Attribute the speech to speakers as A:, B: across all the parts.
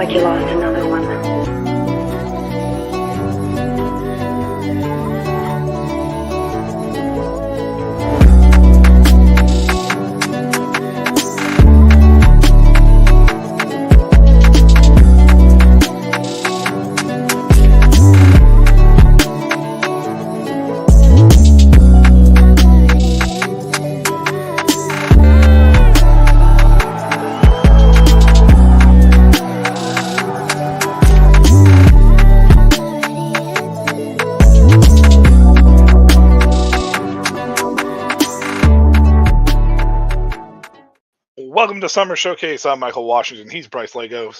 A: like you lost another one.
B: Welcome to Summer Showcase. I'm Michael Washington. He's Bryce Lagow.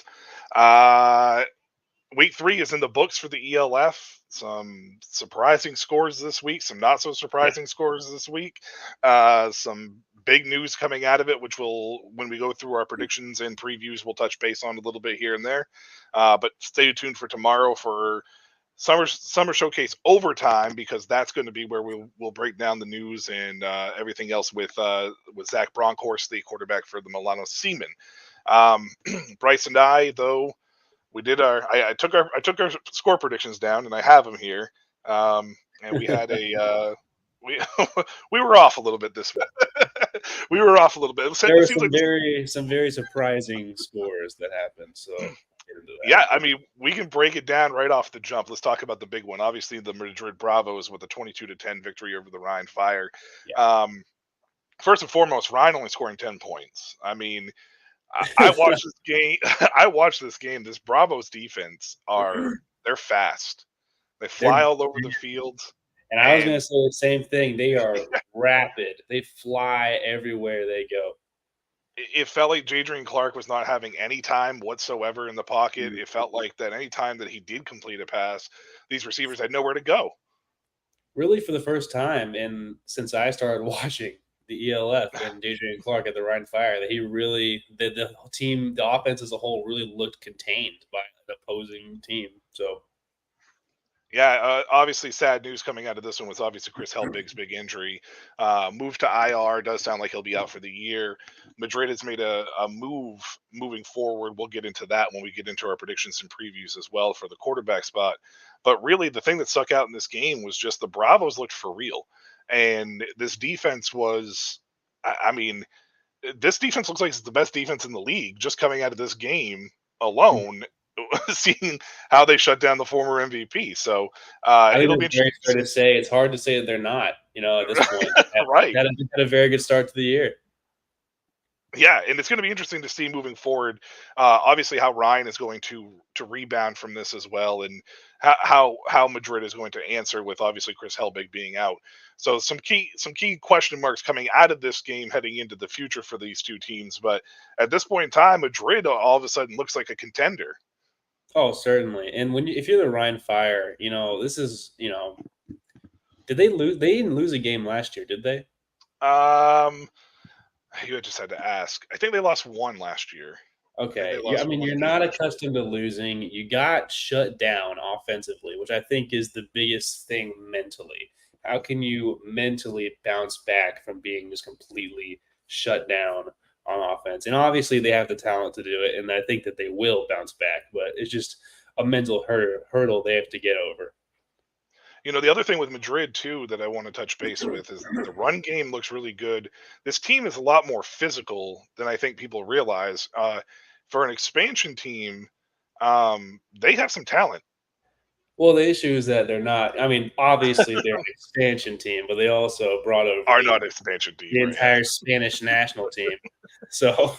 B: Week 3 is in the books for the ELF. Some surprising scores this week, some not so surprising scores this week. Some big news coming out of it, which when we go through our predictions and previews, we'll touch base on a little bit here and there. But stay tuned for tomorrow for Summer Showcase overtime, because that's going to be where we'll break down the news and everything else with Zach Bronkhorst, the quarterback for the Milano Seamen. Bryce and I, though, we did I took our score predictions down, and I have them here. And we had we were off a little bit this week. We were off a little bit.
C: There were some very surprising scores that happened. So
B: yeah, I mean, we can break it down right off the jump. Let's talk about the big one. Obviously, the Madrid Bravos with a 22-10 victory over the Rhine Fire.
C: Yeah.
B: First and foremost, Rhine only scoring 10 points. I mean, I watched this game. I watched this game. This Bravos defense they're fast. They fly all over the field.
C: And I was going to say the same thing. They are rapid. They fly everywhere they go.
B: It felt like Jadrian Clark was not having any time whatsoever in the pocket. It felt like that any time that he did complete a pass, these receivers had nowhere to go.
C: Really, for the first time, and since I started watching the ELF and Jadrian Clark at the Rhine Fire, that he really the team, the offense as a whole, really looked contained by the opposing team. So.
B: Yeah, obviously sad news coming out of this one was obviously Chris Helbig's big injury. Moved to IR, does sound like he'll be out for the year. Madrid has made a move moving forward. We'll get into that when we get into our predictions and previews as well for the quarterback spot. But really, the thing that stuck out in this game was just the Bravos looked for real. And this defense was, I mean, this defense looks like it's the best defense in the league just coming out of this game alone. Seeing how they shut down the former MVP, so it'll be interesting
C: to say. It's hard to say that they're not, at this point.
B: Right,
C: had a very good start to the year.
B: Yeah, and it's going to be interesting to see moving forward. Obviously, how Ryan is going to rebound from this as well, and how Madrid is going to answer with obviously Chris Helbig being out. So some key question marks coming out of this game heading into the future for these two teams. But at this point in time, Madrid all of a sudden looks like a contender.
C: Oh, certainly. And if you're the Rhine Fire, this is, did they lose? They didn't lose a game last year, did they?
B: You just had to ask. I think they lost one last year.
C: Okay. I mean, you're not accustomed to losing. You got shut down offensively, which I think is the biggest thing mentally. How can you mentally bounce back from being just completely shut down on offense? And obviously they have the talent to do it, and I think that they will bounce back, but it's just a mental hurdle they have to get over.
B: The other thing with Madrid too that I want to touch base with is the run game looks really good. This team is a lot more physical than I think people realize. For an expansion team, they have some talent.
C: Well, the issue is that they're not. I mean, obviously they're an expansion team, but they also brought over
B: not an expansion team.
C: The entire Spanish national team. So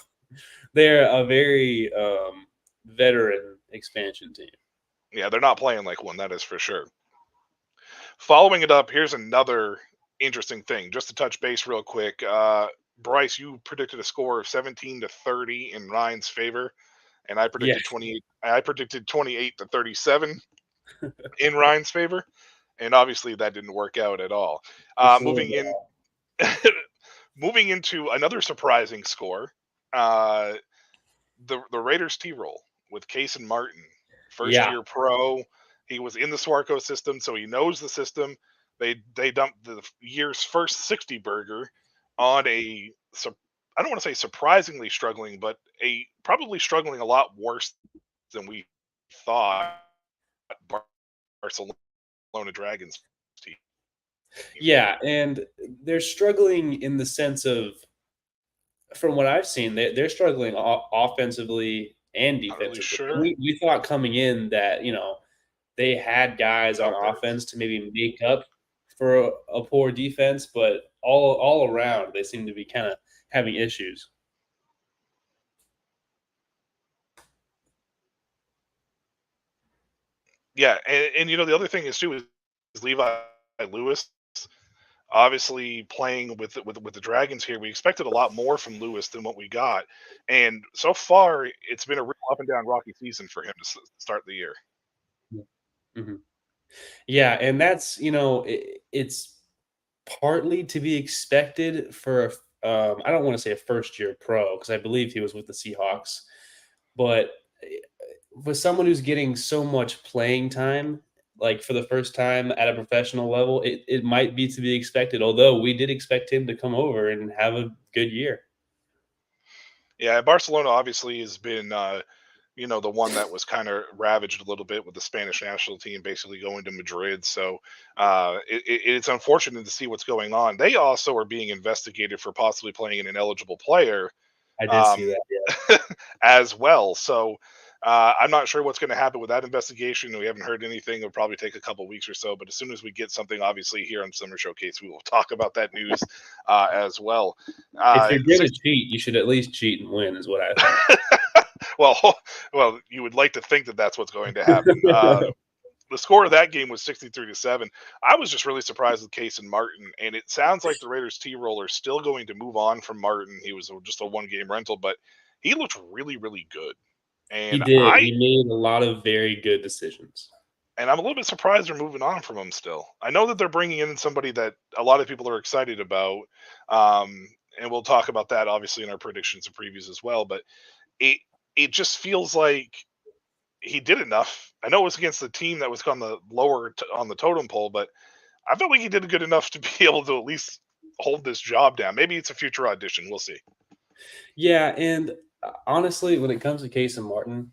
C: they're a very veteran expansion team.
B: Yeah, they're not playing like one, that is for sure. Following it up, here's another interesting thing. Just to touch base real quick, Bryce, you predicted a score of 17-30 in Ryan's favor, and I predicted 28. I predicted 28-37 in Ryan's favor, and obviously that didn't work out at all. Moving into another surprising score, the Raiders T-roll with Case and Martin, first-year pro. He was in the Swarco system, so he knows the system. They dumped the year's first 60 burger on I don't want to say surprisingly struggling, but probably struggling a lot worse than we thought Barcelona Dragons team.
C: Yeah, and they're struggling in the sense of, from what I've seen, they're struggling offensively and
B: Not really
C: defensively. And
B: sure.
C: we thought coming in that, they had guys on offense to maybe make up for a poor defense, but all around they seem to be kind of having issues.
B: Yeah, and the other thing is too is Levi Lewis obviously playing with the Dragons here. We expected a lot more from Lewis than what we got, and so far it's been a real up and down rocky season for him to start the year.
C: Mhm. Yeah, and that's, it's partly to be expected for, I don't want to say a first year pro because I believe he was with the Seahawks, but for someone who's getting so much playing time, like for the first time at a professional level, it might be to be expected. Although we did expect him to come over and have a good year.
B: Yeah, Barcelona obviously has been the one that was kind of ravaged a little bit with the Spanish national team basically going to Madrid. So it's unfortunate to see what's going on. They also are being investigated for possibly playing an ineligible player
C: I did see
B: um,
C: that. Yeah.
B: as well. So I'm not sure what's going to happen with that investigation. We haven't heard anything. It'll probably take a couple weeks or so. But as soon as we get something, obviously here on Summer Showcase, we will talk about that news as well.
C: If you're going
B: Six,
C: to cheat, you should at least cheat and win, is what I think.
B: well, well, you would like to think that that's what's going to happen. The score of that game was 63-7. I was just really surprised with Case and Martin, and it sounds like the Raiders T-roll are still going to move on from Martin. He was just a one-game rental, but he looked really, really good.
C: He
B: And
C: did. He made a lot of very good decisions.
B: I'm a little bit surprised they're moving on from him still. I know that they're bringing in somebody that a lot of people are excited about, and we'll talk about that obviously in our predictions and previews as well. But it it just feels like he did enough. I know it was against the team that was on the on the totem pole, but I felt like he did good enough to be able to at least hold this job down. Maybe it's a future audition. We'll see.
C: Yeah, and honestly, when it comes to Case and Martin,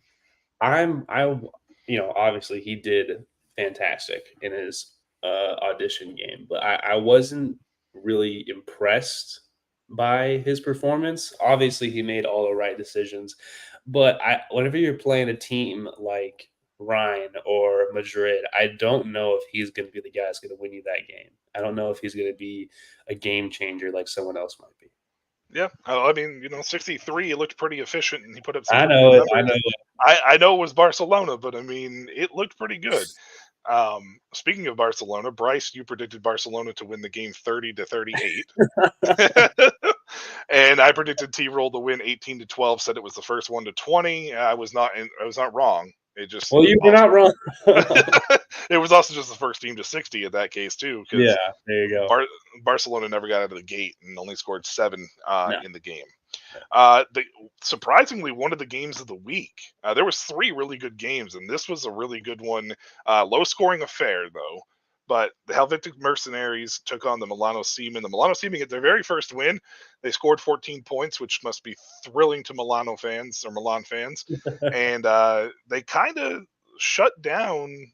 C: obviously he did fantastic in his audition game, but I wasn't really impressed by his performance. Obviously, he made all the right decisions, but whenever you're playing a team like Ryan or Madrid, I don't know if he's going to be the guy that's going to win you that game. I don't know if he's going to be a game changer like someone else might be.
B: Yeah, I mean, 63. He looked pretty efficient, and he put up some
C: I
B: pretty
C: know
B: good
C: it. I know
B: numbers.
C: it.
B: I know it was Barcelona, but I mean, it looked pretty good. Speaking of Barcelona, Bryce, you predicted Barcelona to win the game 30-38, and I predicted T-Roll to win 18-12. Said it was the first one to 20. I was not wrong. It just
C: Well, you were not wrong.
B: it was also just the first team to 60 in that case too,
C: Yeah,
B: because
C: there you go.
B: Barcelona never got out of the gate and only scored 7
C: No.
B: in the game.
C: No.
B: Surprisingly, one of the games of the week. There was 3 really good games, and this was a really good one. Low scoring affair though. But the Helvetic Mercenaries took on the Milano Seamen. The Milano Seamen get their very first win. They scored 14 points, which must be thrilling to Milano fans or Milan fans. And they kind of shut down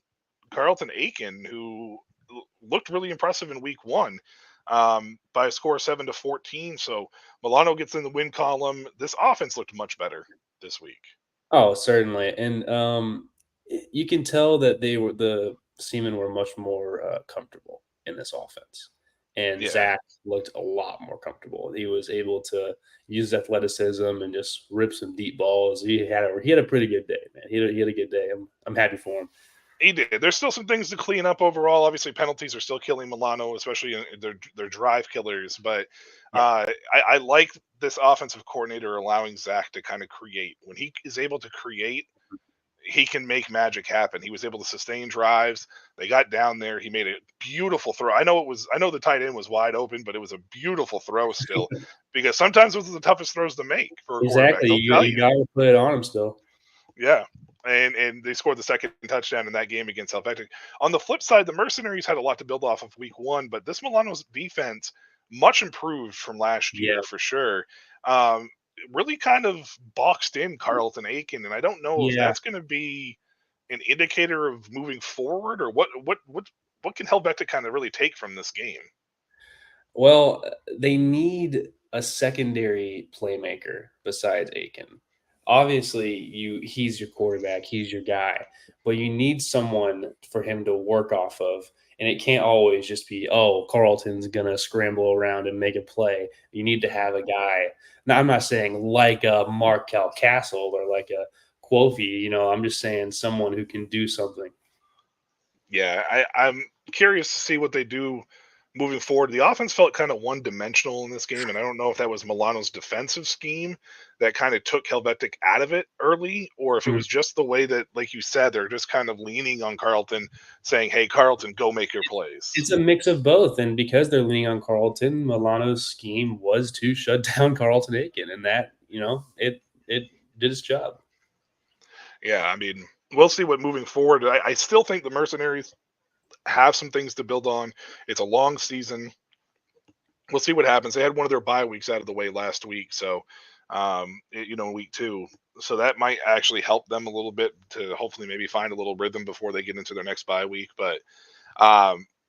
B: Carlton Aiken, who looked really impressive in week 1 by a score of 7-14. So Milano gets in the win column. This offense looked much better this week.
C: Oh, certainly, and you can tell that the Seamen were much more comfortable in this offense, and
B: Yeah,
C: Zach looked a lot more comfortable. He was able to use athleticism and just rip some deep balls. He had a pretty good day, man. He had a good day. I'm happy for him.
B: he did. There's still some things to clean up overall. Obviously, penalties are still killing Milano, especially in their drive killers. But
C: Yeah.
B: I like this offensive coordinator allowing Zach to kind of create. When he is able to create, he can make magic happen. He was able to sustain drives. They got down there. He made a beautiful throw. I know the tight end was wide open, but it was a beautiful throw still, because sometimes those are the toughest throws to make for a quarterback.
C: Exactly.
B: They'll
C: You
B: tell
C: you
B: you.
C: got to put it on him still.
B: Yeah. And they scored the second touchdown in that game against Helvetic. On the flip side, the Mercenaries had a lot to build off of week 1, but this Milano's defense much improved from last
C: Yeah.
B: year for sure. Um, really kind of boxed in Carlton Aiken, and I don't know if
C: Yeah.
B: that's going to be an indicator of moving forward, or what can Helvetic kind of really take from this game.
C: Well, they need a secondary playmaker besides Aiken. Obviously, he's your quarterback, he's your guy, but you need someone for him to work off of. And it can't always just be, oh, Carlton's gonna scramble around and make a play. You need to have a guy. Now, I'm not saying like a Markel Castle or like a Quofi, I'm just saying someone who can do something.
B: Yeah, I'm curious to see what they do moving forward. The offense felt kind of one dimensional in this game, and I don't know if that was Milano's defensive scheme that kind of took Helvetic out of it early, or if it
C: Mhm.
B: was just the way that, like you said, they're just kind of leaning on Carlton, saying, "Hey, Carlton, go make your plays."
C: It's a mix of both, and because they're leaning on Carlton, Milano's scheme was to shut down Carlton Aiken, and that it did its job.
B: Yeah, I mean, we'll see what moving forward. I still think the Mercenaries have some things to build on. It's a long season. We'll see what happens. They had one of their bye weeks out of the way last week, so week 2. So that might actually help them a little bit to hopefully maybe find a little rhythm before they get into their next bye week. But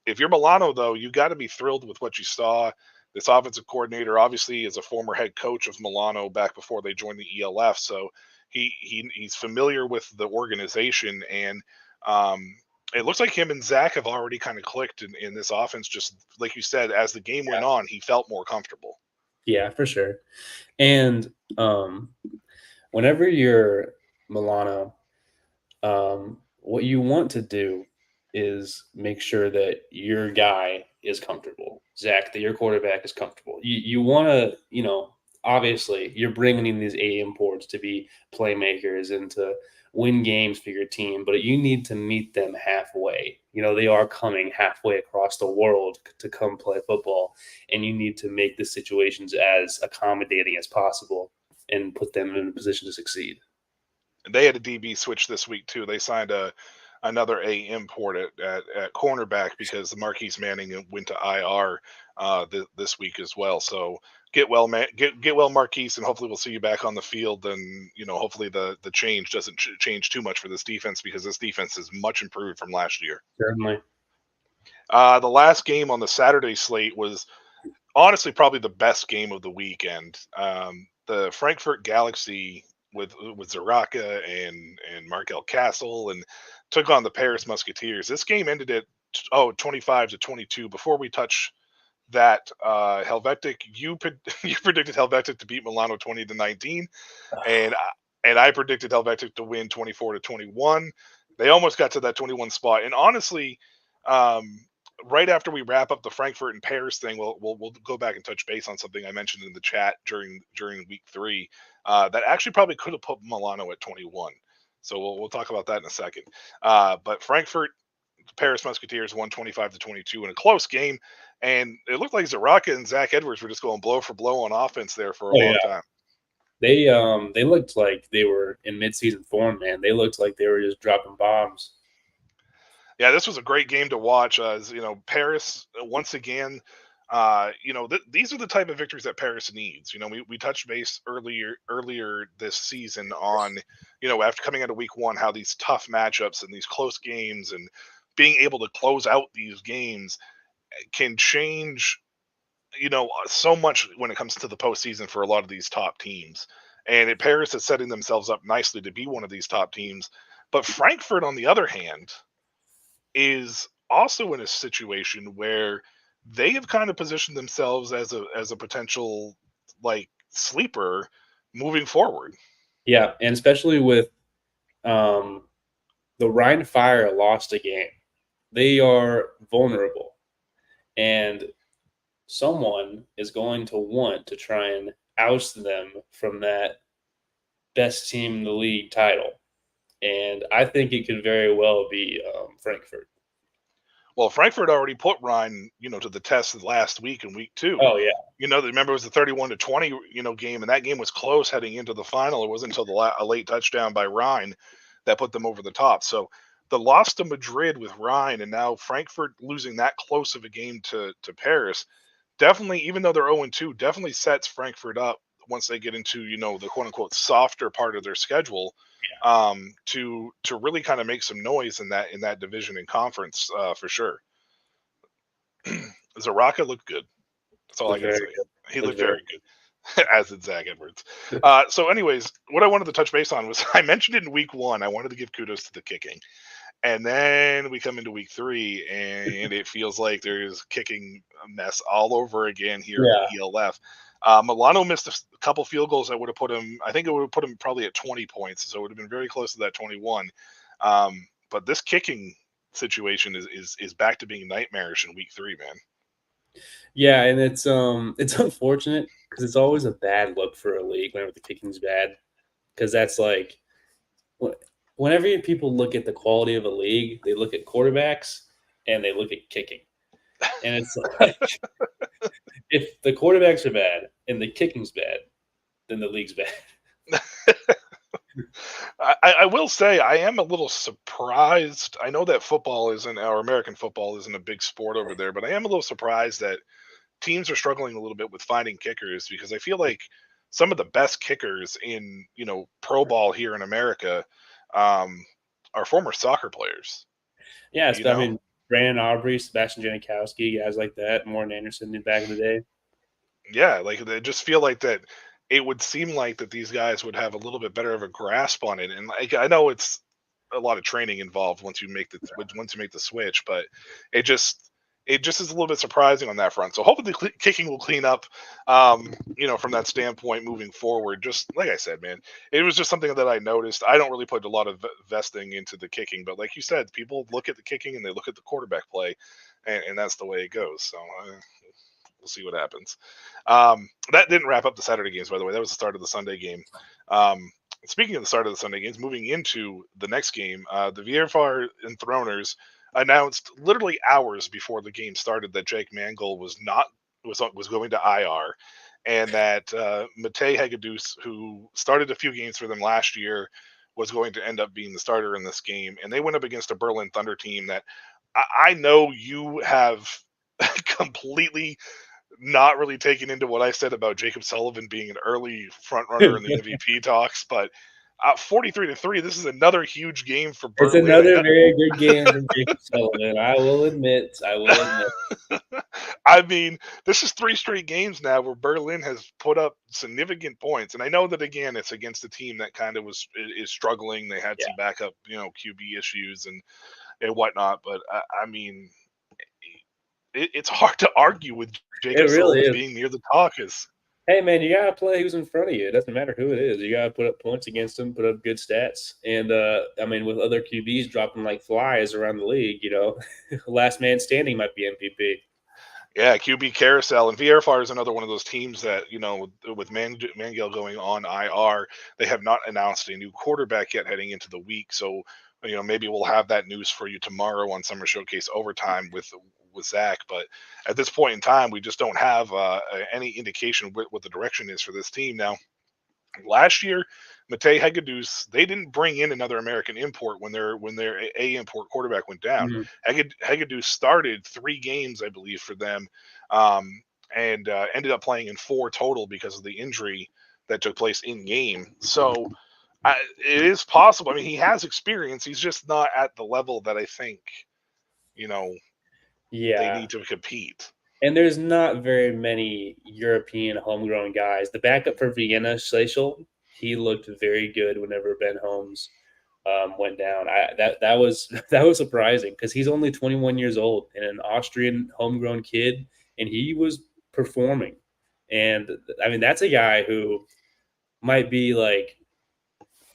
B: if you're Milano, though, you got to be thrilled with what you saw. This offensive coordinator, obviously, is a former head coach of Milano back before they joined the ELF, so he's familiar with the organization, and it looks like him and Zach have already kind of clicked in this offense. Just like you said, as the game went
C: Yeah,
B: on, he felt more comfortable.
C: yeah, for sure. And whenever you're Milano, what you want to do is make sure that your guy is comfortable. Zach, that your quarterback is comfortable. You want to, obviously you're bringing in these A imports to be playmakers and to win games for your team, but you need to meet them halfway. They are coming halfway across the world to come play football, and you need to make the situations as accommodating as possible and put them in a position to succeed.
B: And they had a DB switch this week too. They signed another A import at cornerback because the Marquise Manning went to IR this week as well. So get well, man, get well, Marquise, and hopefully we'll see you back on the field. And hopefully the change doesn't change too much for this defense, because this defense is much improved from last year.
C: Certainly.
B: The last game on the Saturday slate was honestly probably the best game of the weekend. The Frankfurt Galaxy with Zaraka and Markel Castle and took on the Paris Musketeers. This game ended at 25-22. Before we touch that, Helvetic, you predicted Helvetic to beat Milano 20-19, and I predicted Helvetic to win 24-21. They almost got to that 21 spot, and honestly, um, right after we wrap up the Frankfurt and Paris thing, we'll go back and touch base on something I mentioned in the chat during week 3 that actually probably could have put Milano at 21. So we'll talk about that in a second. But Frankfurt, Paris Musketeers won 25-22 in a close game, and it looked like Zaraka and Zach Edwards were just going blow for blow on offense there for a
C: Oh
B: long
C: yeah.
B: time.
C: They looked like they were in midseason form, man. They looked like they were just dropping bombs.
B: Yeah, this was a great game to watch. As Paris once again, these are the type of victories that Paris needs. We touched base earlier this season on, after coming out of week 1, how these tough matchups and these close games and being able to close out these games can change, so much when it comes to the postseason for a lot of these top teams. And Paris is setting themselves up nicely to be one of these top teams. But Frankfurt, on the other hand, is also in a situation where they have kind of positioned themselves as a potential like sleeper moving forward.
C: Yeah, and especially with um, the Rhine Fire lost a game. They are vulnerable, and someone is going to want to try and oust them from that best team in the league title. And I think it could very well be Frankfurt.
B: Well, Frankfurt already put Ryan, to the test last week in week 2.
C: Oh yeah,
B: Remember it was the 31-20, game, and that game was close heading into the final. It wasn't until a late touchdown by Ryan that put them over the top. So the loss to Madrid with Ryan, and now Frankfurt losing that close of a game to Paris, definitely, even though they're 0-2, definitely sets Frankfurt up once they get into, the quote unquote softer part of their schedule, to really kind of make some noise in that division and conference, for sure. Zaraka looked good. That's all I
C: Looked
B: can
C: very
B: say.
C: good.
B: He
C: Looked
B: looked
C: very
B: very good, as did Zach Edwards.
C: good.
B: So, anyways, what I wanted to touch base on was I mentioned it in week 1. I wanted to give kudos to the kicking. And then we come into week 3, and it feels like there's kicking a mess all over again here in
C: Yeah.
B: the ELF. Milano missed a couple field goals that would have put him, I think it would have put him probably at 20 points. So it would have been very close to that 21. But this kicking situation is back to being nightmarish in week 3, man.
C: Yeah, and it's unfortunate because it's always a bad look for a league whenever the kicking's bad, because that's like whenever people look at the quality of a league, they look at quarterbacks and they look at kicking, and it's like if the quarterbacks are bad and the kicking's bad, then the league's bad.
B: I will say I am a little surprised. I know that football isn't, or American football isn't a big sport over there, but I am a little surprised that teams are struggling a little bit with finding kickers, because I feel like some of the best kickers in, pro ball here in America, are former soccer players.
C: Yeah,
B: You
C: I
B: know,
C: mean Brandon Aubrey, Sebastian Janikowski, guys like that, Morton Anderson back in the day.
B: yeah, like they just feel like that. It would seem like that these guys would have a little bit better of a grasp on it, and like I know it's a lot of training involved once you make the switch, but it just is a little bit surprising on that front. So hopefully kicking will clean up, from that standpoint moving forward. Just like I said, man, it was just something that I noticed. I don't really put a lot of vesting into the kicking, but like you said, people look at the kicking and they look at the quarterback play, and that's the way it goes. So we'll see what happens. That didn't wrap up the Saturday games, by the way. That was the start of the Sunday game. Speaking of the start of the Sunday games, moving into the next game, the VFR Enthroners announced literally hours before the game started that Jake Mangle was going to IR, and that Matej Hegedus, who started a few games for them last year, was going to end up being the starter in this game. And they went up against a Berlin Thunder team that I know you have completely not really taken into what I said about Jacob Sullivan being an early front runner in the MVP talks, but 43-3, this is another huge game for
C: It's
B: Berlin.
C: another very good game from Jacob Sullivan. I will admit.
B: I mean, this is 3 straight games now where Berlin has put up significant points, and I know that again it's against a team that kind of is struggling. They had some backup, QB issues and whatnot, but I mean, it's hard to argue with Jacob
C: really
B: Sullivan
C: is.
B: being near the caucus.
C: Hey man, you gotta play who's in front of you. It doesn't matter who it is. You gotta put up points against them, put up good stats. And I mean, with other QBs dropping like flies around the league, last man standing might be MVP.
B: Yeah, QB Carousel and VRFR is another one of those teams that, with Mangill going on IR, they have not announced a new quarterback yet heading into the week. So, maybe we'll have that news for you tomorrow on Summer Showcase Overtime with Zach. But at this point in time, we just don't have any indication what the direction is for this team. Now, last year, Matej Hegedus, they didn't bring in another American import when their A import quarterback went down.
C: Mm-hmm.
B: Hegedus started 3 games, I believe, for them, and ended up playing in 4 total because of the injury that took place in game. So it is possible. I mean, he has experience. He's just not at the level that I think, they need to compete.
C: And there's not very many European homegrown guys. The backup for Vienna, Schleichel, he looked very good whenever Ben Holmes went down. That was surprising because he's only 21 years old and an Austrian homegrown kid, and he was performing. And I mean, that's a guy who might be like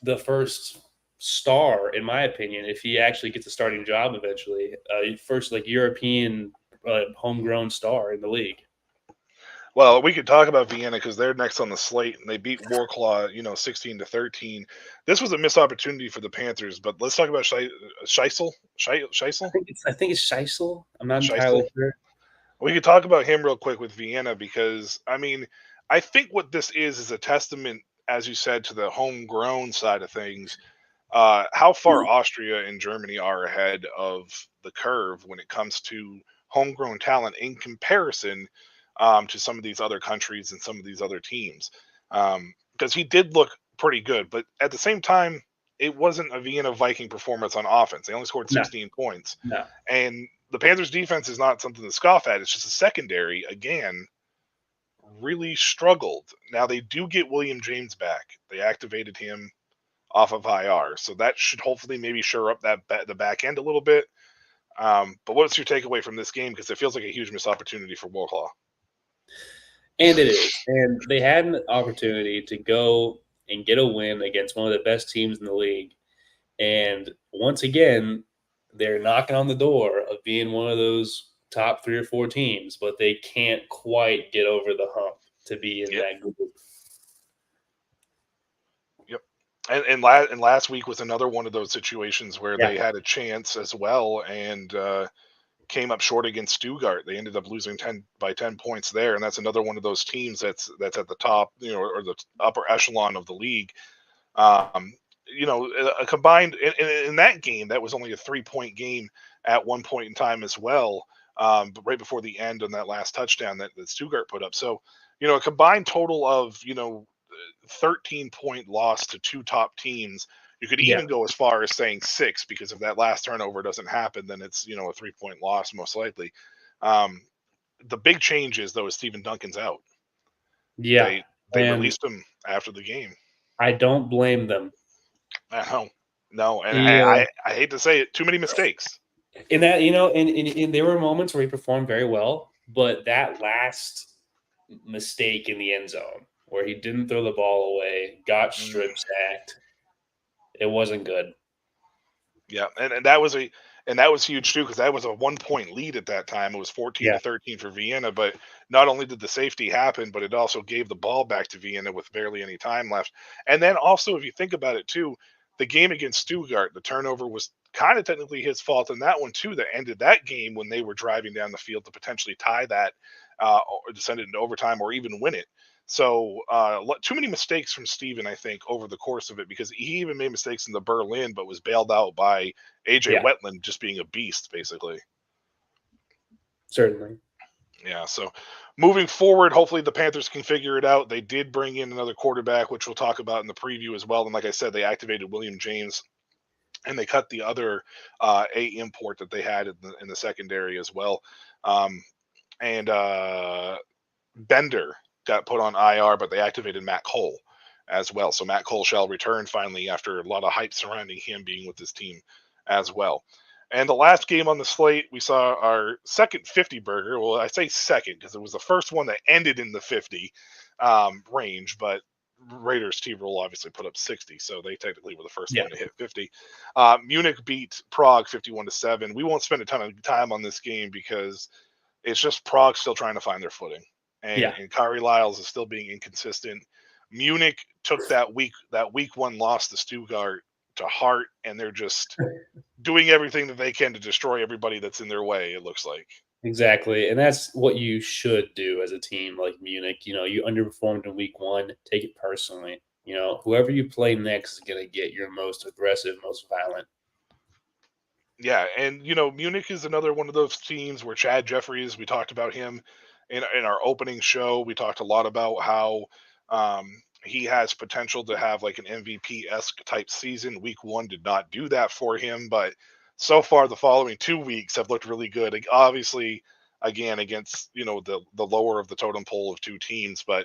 C: the first star, in my opinion, if he actually gets a starting job eventually. First, like European homegrown star in the league.
B: Well, we could talk about Vienna because they're next on the slate, and they beat Warclaw, 16-13. This was a missed opportunity for the Panthers, but let's talk about Scheissel. Scheissel?
C: I think it's Scheissel. I'm not entirely sure.
B: We could talk about him real quick with Vienna because, I mean, I think what this is a testament, as you said, to the homegrown side of things. How far Austria and Germany are ahead of the curve when it comes to homegrown talent in comparison to some of these other countries and some of these other teams. because he did look pretty good. But at the same time, it wasn't a Vienna Viking performance on offense. They only scored
C: No.
B: 16 points.
C: No.
B: And the Panthers' defense is not something to scoff at. It's just a secondary, again, really struggled. Now, they do get William James back. They activated him off of IR. So that should hopefully maybe shore up the back end a little bit. But what's your takeaway from this game? Because it feels like a huge missed opportunity for Warclaw.
C: And it is. And they had an opportunity to go and get a win against one of the best teams in the league. And once again, they're knocking on the door of being one of those top 3 or 4 teams, but they can't quite get over the hump to be in that group.
B: Yep. And last week was another one of those situations where they had a chance as well and came up short against Stuttgart. They ended up losing 10 points there, and that's another one of those teams that's at the top, or the upper echelon of the league. A combined in that game, that was only a 3-point game at one point in time as well. But right before the end on that last touchdown that Stuttgart put up. So, a combined total of, 13-point loss to 2 top teams. You could even go as far as saying 6, because if that last turnover doesn't happen, then it's, a 3-point loss most likely. The big change is, though, is Stephen Duncan's out.
C: Yeah.
B: They released him after the game.
C: I don't blame them.
B: No. And I hate to say it, too many mistakes.
C: In that, and there were moments where he performed very well, but that last mistake in the end zone where he didn't throw the ball away, got strip sacked, it wasn't good.
B: Yeah, and that was huge too, because that was a 1-point lead at that time. It was 14-13 for Vienna, but not only did the safety happen, but it also gave the ball back to Vienna with barely any time left. And then also, if you think about it too, the game against Stuttgart, the turnover was kind of technically his fault in that one too, that ended that game when they were driving down the field to potentially tie that or to send it into overtime or even win it. So too many mistakes from Steven, I think, over the course of it, because he even made mistakes in the Berlin, but was bailed out by AJ Wetland just being a beast, basically.
C: Certainly.
B: Yeah, so moving forward, hopefully the Panthers can figure it out. They did bring in another quarterback, which we'll talk about in the preview as well. And like I said, they activated William James, and they cut the other import that they had in the secondary as well. And Bender got put on IR, but they activated Matt Cole as well. So Matt Cole shall return finally after a lot of hype surrounding him being with this team as well. And the last game on the slate, we saw our second 50 burger. Well, I say second because it was the first one that ended in the 50 range, but Raiders T-Roll obviously put up 60, so they technically were the first one to hit 50. Munich beat Prague 51-7. We won't spend a ton of time on this game because it's just Prague still trying to find their footing. And Kari Lyles is still being inconsistent. Munich took that week 1 loss to Stuttgart to heart, and they're just doing everything that they can to destroy everybody that's in their way, it looks like.
C: Exactly. And that's what you should do as a team like Munich. You underperformed in week 1, take it personally. Whoever you play next is going to get your most aggressive, most violent.
B: Yeah, and, Munich is another one of those teams where Chad Jeffries, we talked about him in our opening show. We talked a lot about how he has potential to have like an MVP-esque type season. Week 1 did not do that for him, but so far the following 2 weeks have looked really good. Obviously, again, against, the lower of the totem pole of 2 teams, but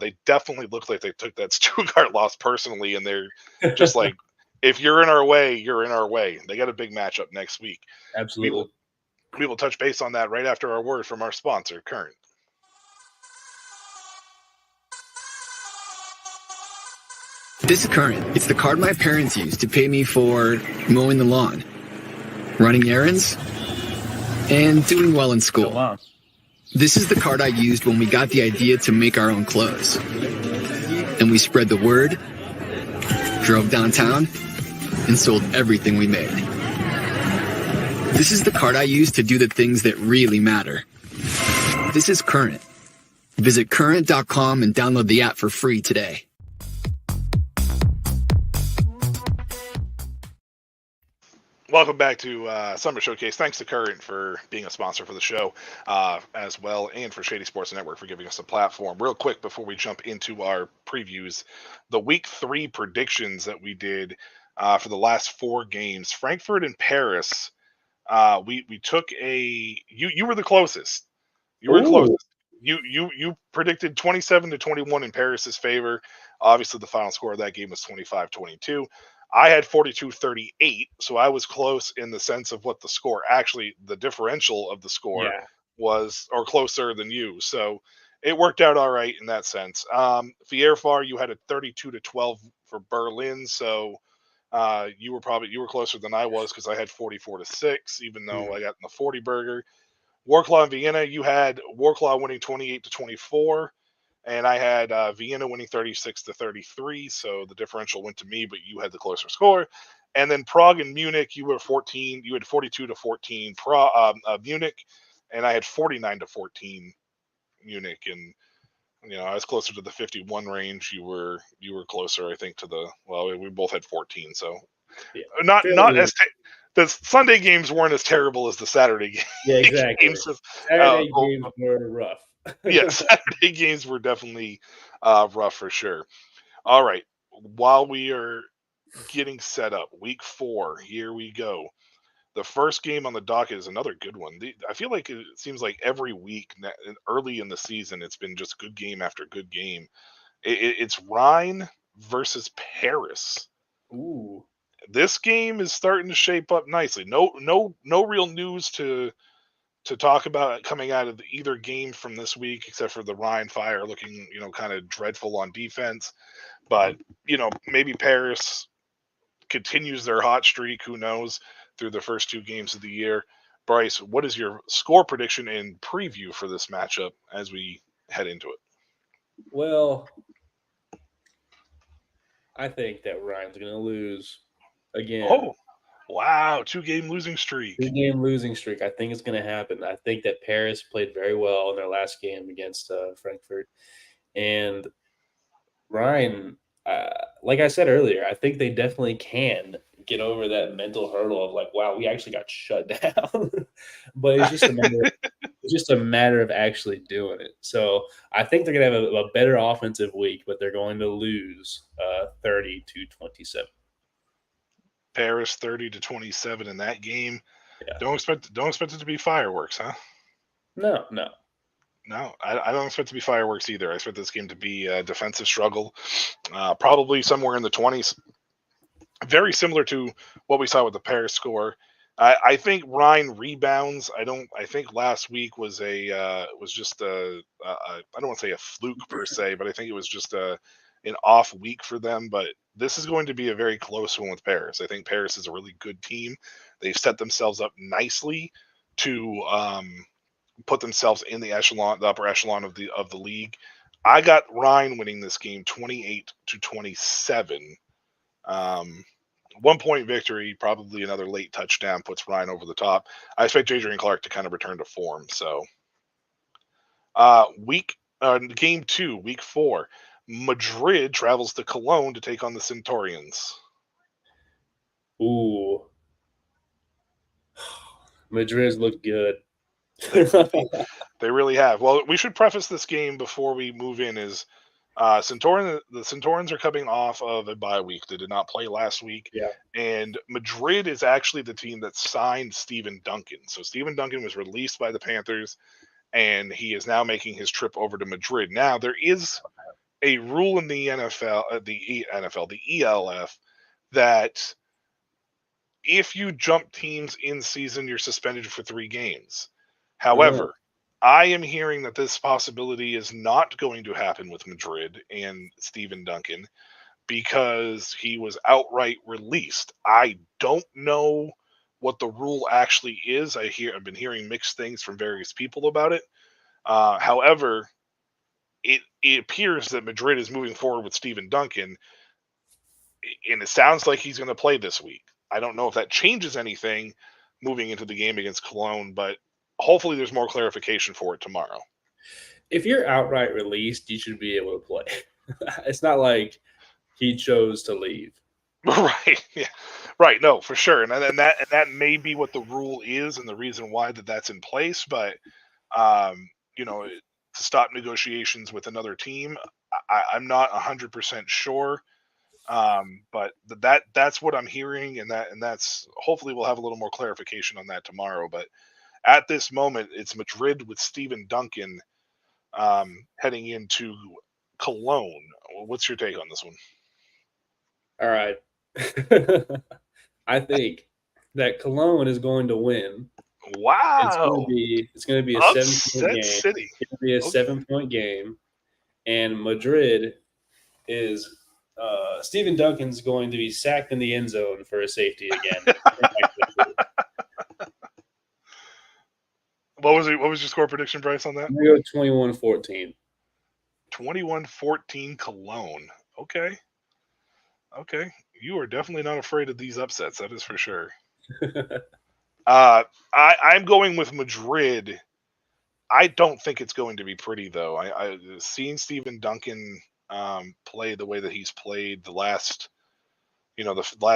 B: they definitely look like they took that Stuttgart loss personally, and they're just like, if you're in our way, you're in our way. They got a big matchup next week.
C: Absolutely.
B: We will touch base on that right after our word from our sponsor, Current.
A: This is Current. It's the card my parents used to pay me for mowing the lawn, running errands, and doing well in school.
C: Oh, wow.
A: This is the card I used when we got the idea to make our own clothes. And we spread the word, drove downtown, and sold everything we made. This is the card I use to do the things that really matter. This is Current. Visit current.com and download the app for free today.
B: Welcome back to Summer Showcase. Thanks to Current for being a sponsor for the show as well, and for Shady Sports Network for giving us a platform. Real quick before we jump into our previews, the Week 3 predictions that we did for the last 4 games, Frankfurt and Paris. We took you were the closest. You were the closest. You predicted 27-21 in Paris's favor. Obviously, the final score of that game was 25-22. I had 42-38, so I was close in the sense of what the score actually, the differential of the score was, or closer than you. So it worked out all right in that sense. Fierfar, you had a 32-12 for Berlin, so you were closer than I was because I had 44-6, even though I got in the 40 burger. Warclaw and Vienna, you had Warclaw winning 28-24. And I had Vienna winning 36-33, so the differential went to me, but you had the closer score. And then Prague and Munich, you were 14. You had 42-14 Munich, and I had 49-14 Munich. And I was closer to the 51 range. You were closer, I think, to the we both had 14. So not as the Sunday games weren't as terrible as the Saturday games.
C: Yeah, exactly. Saturday games were rough.
B: Yeah, Saturday games were definitely rough for sure. All right, while we are getting set up, week 4, here we go. The first game on the docket is another good one. I feel like it seems like every week early in the season, it's been just good game after good game. It's Rhine versus Paris.
C: Ooh,
B: this game is starting to shape up nicely. No real news to talk about coming out of either game from this week, except for the Rhine Fire looking, kind of dreadful on defense. But, maybe Paris continues their hot streak, who knows, through the first 2 games of the year. Bryce, what is your score prediction and preview for this matchup as we head into it?
C: Well, I think that Ryan's going to lose again.
B: Oh, wow, 2-game losing streak.
C: 2-game losing streak. I think it's going to happen. I think that Paris played very well in their last game against Frankfurt. And Ryan, like I said earlier, I think they definitely can get over that mental hurdle of like, wow, we actually got shut down. But it's just a matter of actually doing it. So I think they're going to have a better offensive week, but they're going to lose 30-27.
B: Paris 30-27 in that game.
C: Yeah.
B: Don't expect it to be fireworks, huh?
C: No.
B: I don't expect it to be fireworks either. I expect this game to be a defensive struggle, probably somewhere in the 20s. Very similar to what we saw with the Paris score. I think Rhine rebounds. I think last week was just I don't want to say a fluke per se, but I think it was just an off week for them. But this is going to be a very close one with Paris. I think Paris is a really good team. They've set themselves up nicely to put themselves in the upper echelon of the league. I got Rhine winning this game 28-27. 1-point victory, probably another late touchdown puts Rhine over the top. I expect Adrian Clark to kind of return to form. So, game 2, week 4, Madrid travels to Cologne to take on the Centurions.
C: Ooh, Madrid's looked good.
B: They really have. Well, we should preface this game before we move in is the Centurions are coming off of a bye week. They did not play last week.
C: Yeah.
B: And Madrid is actually the team that signed Stephen Duncan. So Stephen Duncan was released by the Panthers, and he is now making his trip over to Madrid. Now, there is a rule in the the ELF, that if you jump teams in season, you're suspended for 3 games. However, I am hearing that this possibility is not going to happen with Madrid and Stephen Duncan because he was outright released. I don't know what the rule actually is. I've been hearing mixed things from various people about it. However, it appears that Madrid is moving forward with Stephen Duncan, and it sounds like he's going to play this week. I don't know if that changes anything moving into the game against Cologne, but hopefully there's more clarification for it tomorrow.
C: If you're outright released, you should be able to play. It's not like he chose to leave.
B: Right. Yeah. Right, no, for sure, and that may be what the rule is, and the reason why that's in place. But you know, to stop negotiations with another team, I'm not 100% sure. But that's what I'm hearing, and that's hopefully we'll have a little more clarification on that tomorrow. But at this moment, it's Madrid with Steven Duncan heading into Cologne. What's your take on this one?
C: All right. I think that Cologne is going to win.
B: Wow,
C: It's going to be a 7-point
B: upset
C: game.
B: city.
C: It's going to be a
B: Okay.
C: 7-point game, and Madrid is Steven Duncan's going to be sacked in the end zone for a safety again.
B: What was your score prediction, Bryce, on that?
C: I'm going to go 21-14.
B: 21-14 Cologne. Okay. You are definitely not afraid of these upsets, that is for sure. I'm going with Madrid. I don't think it's going to be pretty, though. I seeing Steven Duncan play the way that he's played the last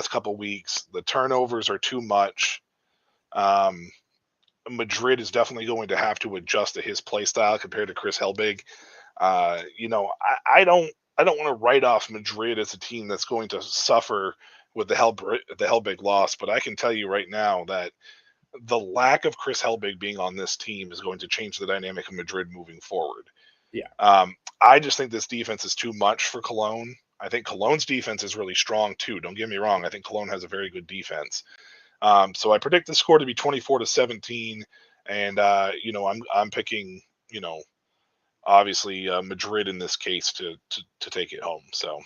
B: couple weeks, the turnovers are too much. Madrid is definitely going to have to adjust to his play style compared to Chris Helbig. I don't want to write off Madrid as a team that's going to suffer with the Helbig loss, but I can tell you right now that the lack of Chris Helbig being on this team is going to change the dynamic of Madrid moving forward.
C: Yeah.
B: I just think this defense is too much for Cologne. I think Cologne's defense is really strong too. Don't get me wrong. I think Cologne has a very good defense. So I predict the score to be 24-17, and I'm picking obviously Madrid in this case to take it home. So,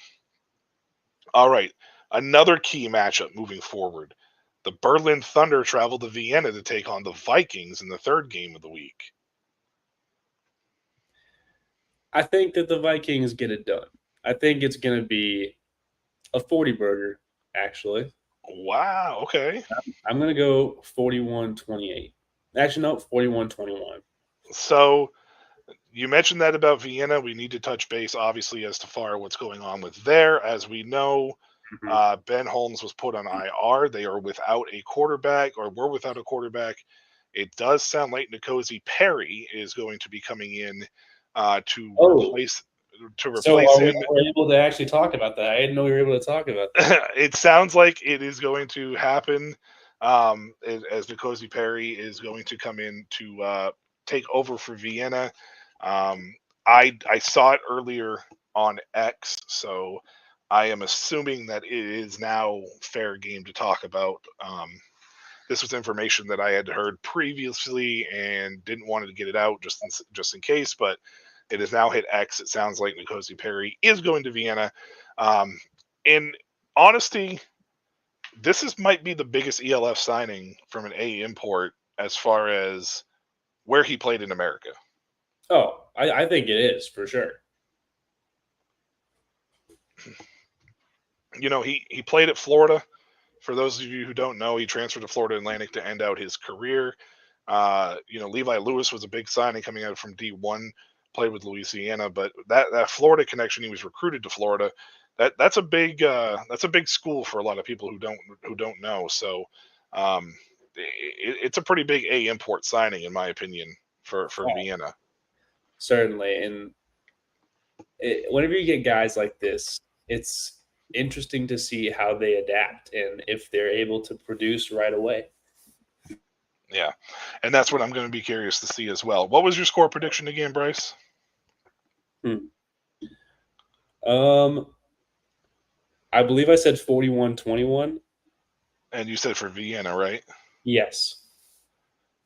B: all right, another key matchup moving forward. The Berlin Thunder travel to Vienna to take on the Vikings in the third game of the week.
C: I think that the Vikings get it done. I think it's going to be a 40-burger, actually.
B: Wow, okay.
C: I'm going to go 41-28. Actually, no, 41-21.
B: So you mentioned that about Vienna. We need to touch base, obviously, as to far what's going on with there. As we know, Ben Holmes was put on IR. They are without a quarterback, or were without a quarterback. It does sound like N'Kosi Perry is going to be coming in to replace him.
C: We're able to actually talk about that. I didn't know we were able to talk about that.
B: It sounds like it is going to happen as N'Kosi Perry is going to come in to take over for Vienna. I saw it earlier on X, so I am assuming that it is now fair game to talk about. This was information that I had heard previously and didn't want to get it out just in case, but it has now hit X. It sounds like N'Kosi Perry is going to Vienna. In honesty, this might be the biggest ELF signing from an A import as far as where he played in America.
C: Oh, I think it is for sure.
B: He played at Florida. For those of you who don't know, he transferred to Florida Atlantic to end out his career. Levi Lewis was a big signing coming out from D1, played with Louisiana, but that Florida connection, he was recruited to Florida. That's a big school for a lot of people who don't know. So it's a pretty big A import signing, in my opinion, for Vienna.
C: Certainly, and whenever you get guys like this, it's interesting to see how they adapt and if they're able to produce right away.
B: Yeah, and that's what I'm going to be curious to see as well. What was your score prediction again, Bryce?
C: I believe I said 41-21.
B: And you said for Vienna, right?
C: Yes.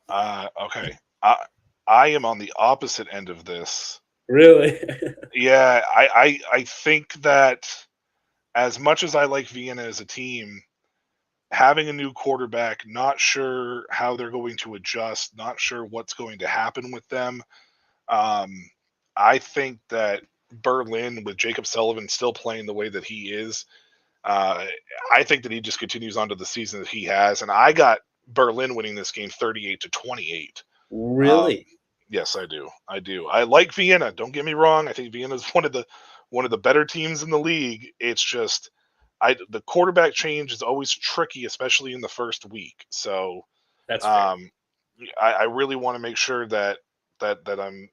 B: Okay. I am on the opposite end of this.
C: Really?
B: Yeah, I think that as much as I like Vienna as a team, having a new quarterback, not sure how they're going to adjust, not sure what's going to happen with them. I think that Berlin, with Jacob Sullivan still playing the way that he is, I think that he just continues on to the season that he has. And I got Berlin winning this game 38-28.
C: Really?
B: Yes, I do. I like Vienna. Don't get me wrong. I think Vienna is one of the better teams in the league. It's just the quarterback change is always tricky, especially in the first week. So
C: That's fair.
B: I really want to make sure that I'm,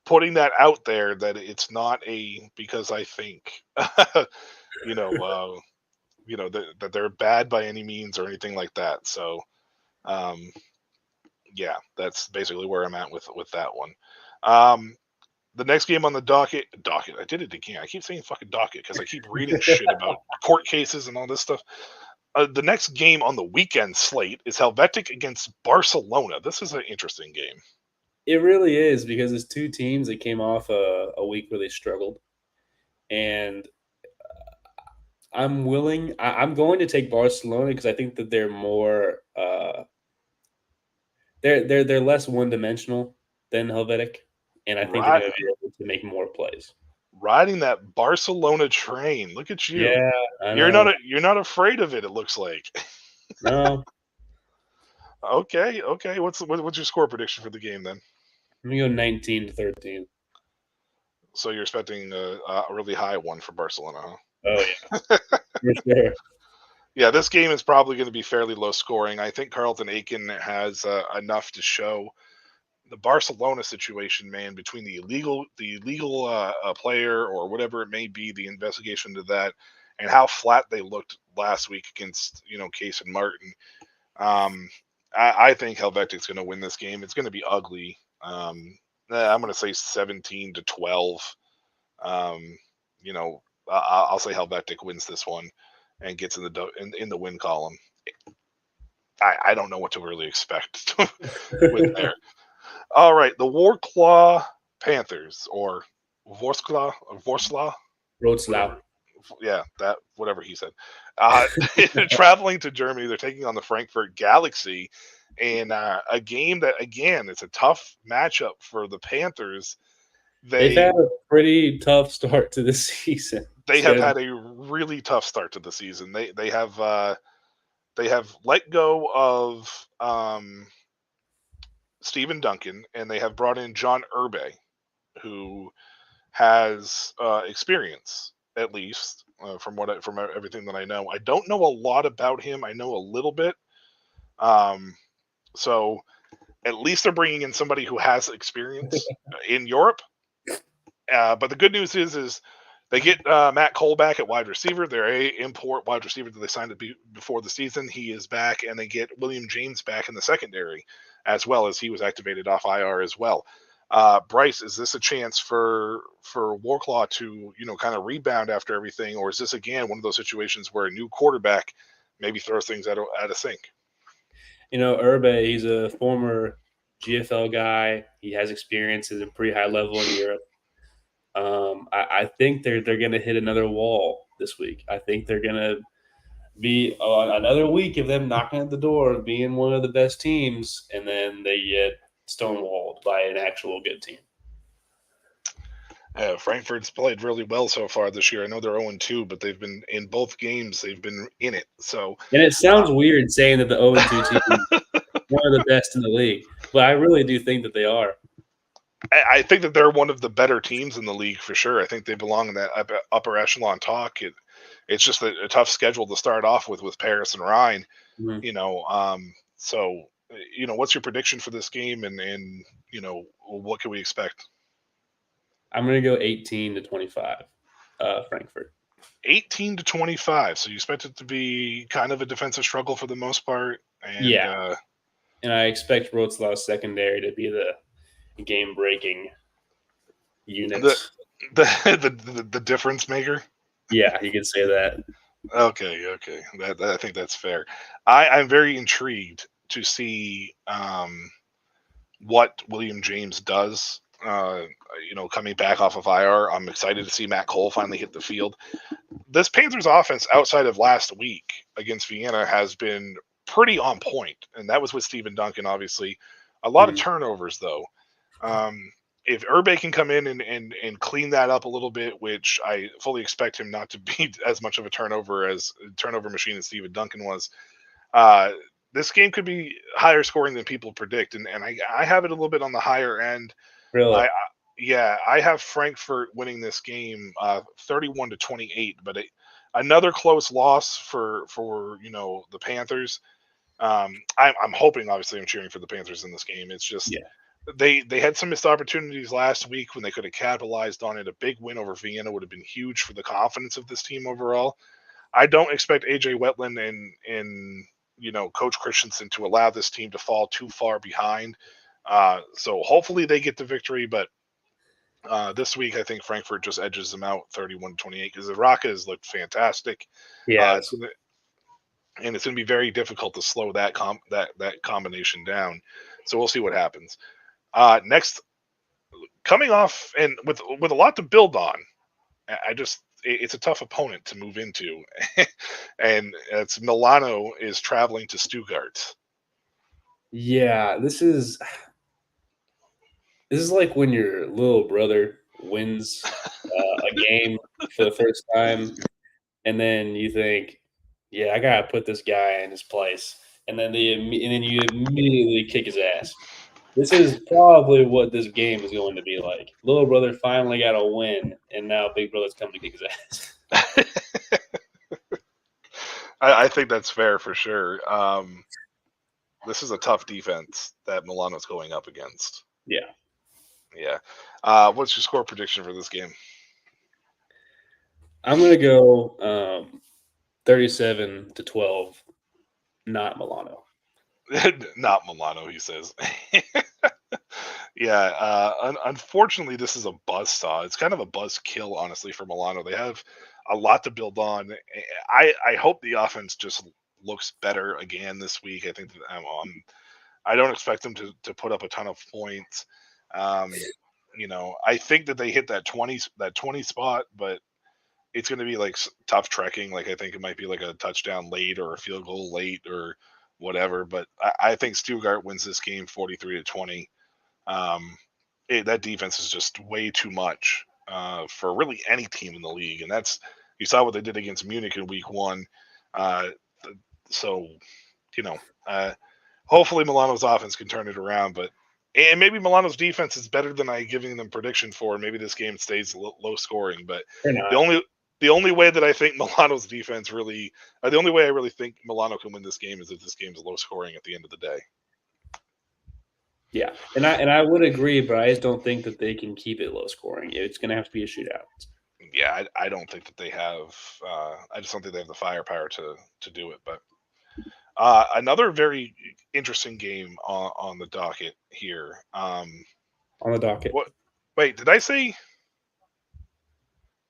B: putting that out there, that it's not because I think, you know, that they're bad by any means or anything like that. So, um, yeah, that's basically where I'm at with that one. Um, the next game on the docket, I did it again. I keep saying fucking docket because I keep reading shit about court cases and all this stuff. The next game on the weekend slate is Helvetic against Barcelona. This is an interesting game.
C: It really is, because it's two teams that came off a week where they struggled, and I'm going to take Barcelona because I think that they're more they're less one dimensional than Helvetic, and I think they're going
B: Right,
C: to be able to make more plays.
B: riding that Barcelona train. Look at you.
C: Yeah, I know.
B: You're not afraid of it. It looks like.
C: No,
B: Okay. What's your score prediction for the game then?
C: I'm gonna go 19-13.
B: So you're expecting a really high one for Barcelona, huh?
C: Oh yeah, for sure.
B: Yeah, this game is probably going to be fairly low scoring. I think Carlton Aiken has enough to show. The Barcelona situation, man, between the illegal player or whatever it may be, the investigation to that, and how flat they looked last week against Case and Martin. I think Helvetic's going to win this game. It's going to be ugly. I'm going to say 17-12. I'll say Helvetic wins this one and gets in the win column. I don't know what to really expect with there. All right, the Warclaw Panthers, or Vorskla,
C: Wroclaw.
B: yeah, that whatever he said. Traveling to Germany, they're taking on the Frankfurt Galaxy, and a game that, again, it's a tough matchup for the Panthers.
C: They've had a pretty tough start to the season.
B: They have had a really tough start to the season. They have let go of Stephen Duncan, and they have brought in John Urbe, who has experience, at least from everything that I know. I don't know a lot about him. I know a little bit. So at least they're bringing in somebody who has experience in Europe. But the good news is they get Matt Cole back at wide receiver. They're a import wide receiver that they signed before the season. He is back, and they get William James back in the secondary, as well as he was activated off IR as well. Bryce, is this a chance for Warclaw to kind of rebound after everything, or is this again one of those situations where a new quarterback maybe throws things out of sync?
C: Urbe, he's a former GFL guy. He has experience at a pretty high level in Europe. I think they're going to hit another wall this week. I think they're going to be another week of them knocking at the door of being one of the best teams, and then they get stonewalled by an actual good team.
B: Frankfurt's played really well so far this year. I know they're 0-2, but they've been in both games. They've been in it. So,
C: and it sounds weird saying that the 0-2 team is one of the best in the league, but I really do think that they are.
B: I think that they're one of the better teams in the league for sure. I think they belong in that upper echelon talk. It's just a tough schedule to start off with Paris and Rhine. Mm-hmm. So what's your prediction for this game, and what can we expect?
C: I'm going to go 18-25, Frankfurt.
B: 18-25. So you expect it to be kind of a defensive struggle for the most part. And,
C: yeah. And I expect Wroclaw's secondary to be the game-breaking unit.
B: The difference maker?
C: Yeah, you could say that.
B: Okay. I think that's fair. I'm very intrigued to see what William James does. Coming back off of IR, I'm excited to see Matt Cole finally hit the field. This Panthers offense, outside of last week against Vienna, has been pretty on point, and that was with Stephen Duncan, obviously. A lot of turnovers, though. If Urbe can come in and clean that up a little bit, which I fully expect him not to be as much of a turnover machine as Stephen Duncan was, this game could be higher scoring than people predict, and I have it a little bit on the higher end.
C: Really?
B: Yeah, I have Frankfurt winning this game 31-28, but another close loss for the Panthers. I'm hoping, obviously, I'm cheering for the Panthers in this game. It's just
C: Yeah.
B: they had some missed opportunities last week when they could have capitalized on it. A big win over Vienna would have been huge for the confidence of this team overall. I don't expect AJ Wetland and Coach Christensen to allow this team to fall too far behind. So hopefully they get the victory, but this week I think Frankfurt just edges them out 31-28 because the Raka has looked fantastic.
C: Yeah.
B: And it's going to be very difficult to slow that combination down. So we'll see what happens. Next, coming off and with a lot to build on, it's a tough opponent to move into, and it's Milano is traveling to Stuttgart.
C: Yeah, this is like when your little brother wins a game for the first time, and then you think, "Yeah, I gotta put this guy in his place," and then you immediately kick his ass. This is probably what this game is going to be like. Little brother finally got a win, and now big brother's coming to kick his ass.
B: I think that's fair for sure. This is a tough defense that Milano's going up against.
C: Yeah.
B: Yeah. What's your score prediction for this game?
C: I'm going to go 37-12, not Milano.
B: Not Milano, he says. Yeah. Unfortunately, this is a buzzsaw. It's kind of a buzz kill, honestly, for Milano. They have a lot to build on. I hope the offense just looks better again this week. I think that I don't expect them to put up a ton of points. I think that they hit that 20 spot, but it's going to be like tough trekking. Like I think it might be like a touchdown late or a field goal late or whatever. But I think Stuttgart wins this game 43-20. That defense is just way too much for really any team in the league, and you saw what they did against Munich in week 1. So, hopefully Milano's offense can turn it around, and maybe Milano's defense is better than I giving them prediction for. Maybe this game stays low scoring, but the only way that I think Milano's defense the only way I really think Milano can win this game is if this game is low scoring at the end of the day.
C: Yeah, and I would agree, but I just don't think that they can keep it low scoring. It's going to have to be a shootout.
B: Yeah, I don't think that they have. I just don't think they have the firepower to do it. But another very interesting game on the docket here.
C: On the docket.
B: What? Wait, did I say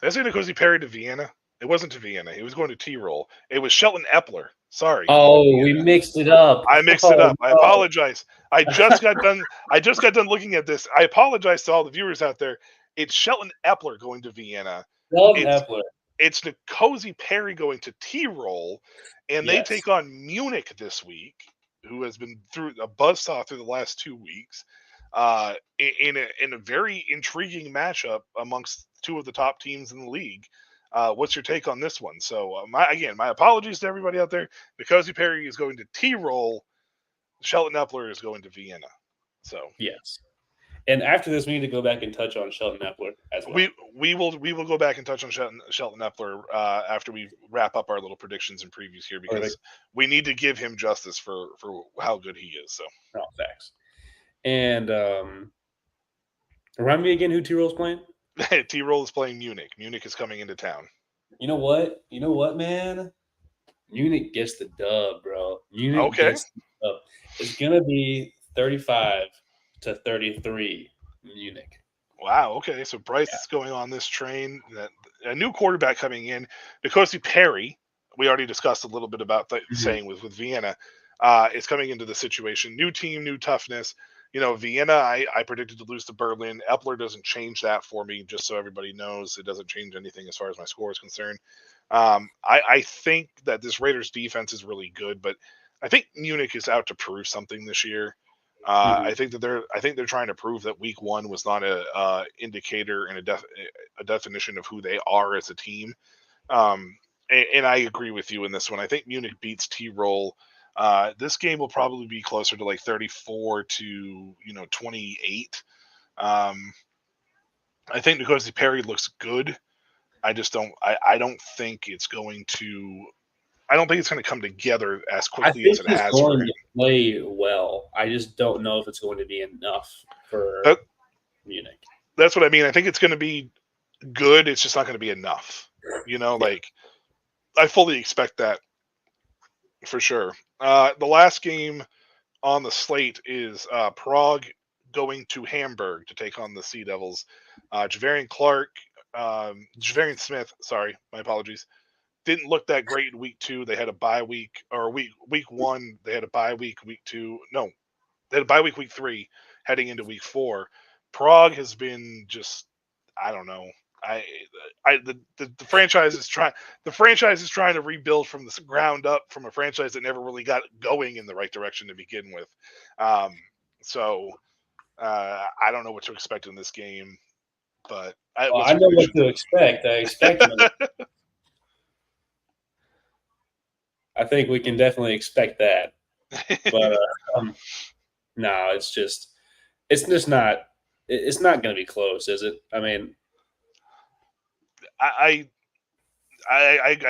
B: Nkosi Perry to Vienna? It wasn't to Vienna. He was going to T-Roll. It was Shelton Epler. Sorry.
C: Oh, we mixed it up.
B: I mixed it up. I apologize. I just got done looking at this. I apologize to all the viewers out there. It's Shelton Epler going to Vienna. It's Nkosi Perry going to T-Roll, and they take on Munich this week, who has been through a buzzsaw through the last 2 weeks, in a very intriguing matchup amongst two of the top teams in the league. What's your take on this one? So, my apologies to everybody out there. Nkosi Perry is going to T-Roll. Shelton Epler is going to Vienna. So
C: yes. And after this, we need to go back and touch on Shelton Epler as well.
B: We will go back and touch on Shelton Epler after we wrap up our little predictions and previews here, because we need to give him justice for how good he is. So,
C: facts. And remind me again who T-Roll's playing.
B: T-Roll is playing Munich. Munich is coming into town.
C: You know what, man? Munich gets the dub, bro. Munich gets the dub. It's gonna be 35-33 Munich.
B: Wow. Okay. So Bryce is going on this train. A new quarterback coming in. Nkosi Perry, we already discussed a little bit about saying with Vienna, is coming into the situation. New team, new toughness. Vienna, I predicted to lose to Berlin. Epler doesn't change that for me, just so everybody knows. It doesn't change anything as far as my score is concerned. I think that this Raiders defense is really good, but I think Munich is out to prove something this year. I think they're trying to prove that week 1 was not a indicator and a definition of who they are as a team. And I agree with you in this one. I think Munich beats T-Roll. This game will probably be closer to like 34-28. I think N'Kosi Perry looks good. I just don't. I don't think it's going to. I don't think it's going to come together as
C: I
B: quickly as
C: think
B: it
C: he's
B: has for
C: going
B: him.
C: to play well. I just don't know if it's going to be enough for
B: That,
C: Munich.
B: that's what I mean. I think it's going to be good. It's just not going to be enough. Like I fully expect that for sure. The last game on the slate is Prague going to Hamburg to take on the Sea Devils. Javarian Smith, sorry, my apologies, didn't look that great in week 2. They had a bye week, or week 1, they had a bye week 2. No, they had a bye week 3 heading into week 4. Prague has been just, I don't know. The franchise is trying to rebuild from the ground up from a franchise that never really got going in the right direction to begin with. So I don't know what to expect in this game, but
C: Well,
B: what's
C: I
B: your
C: know what
B: prediction?
C: to expect. I expect. I think we can definitely expect that. But no, it's just not. It's not going to be close, is it? I mean,
B: I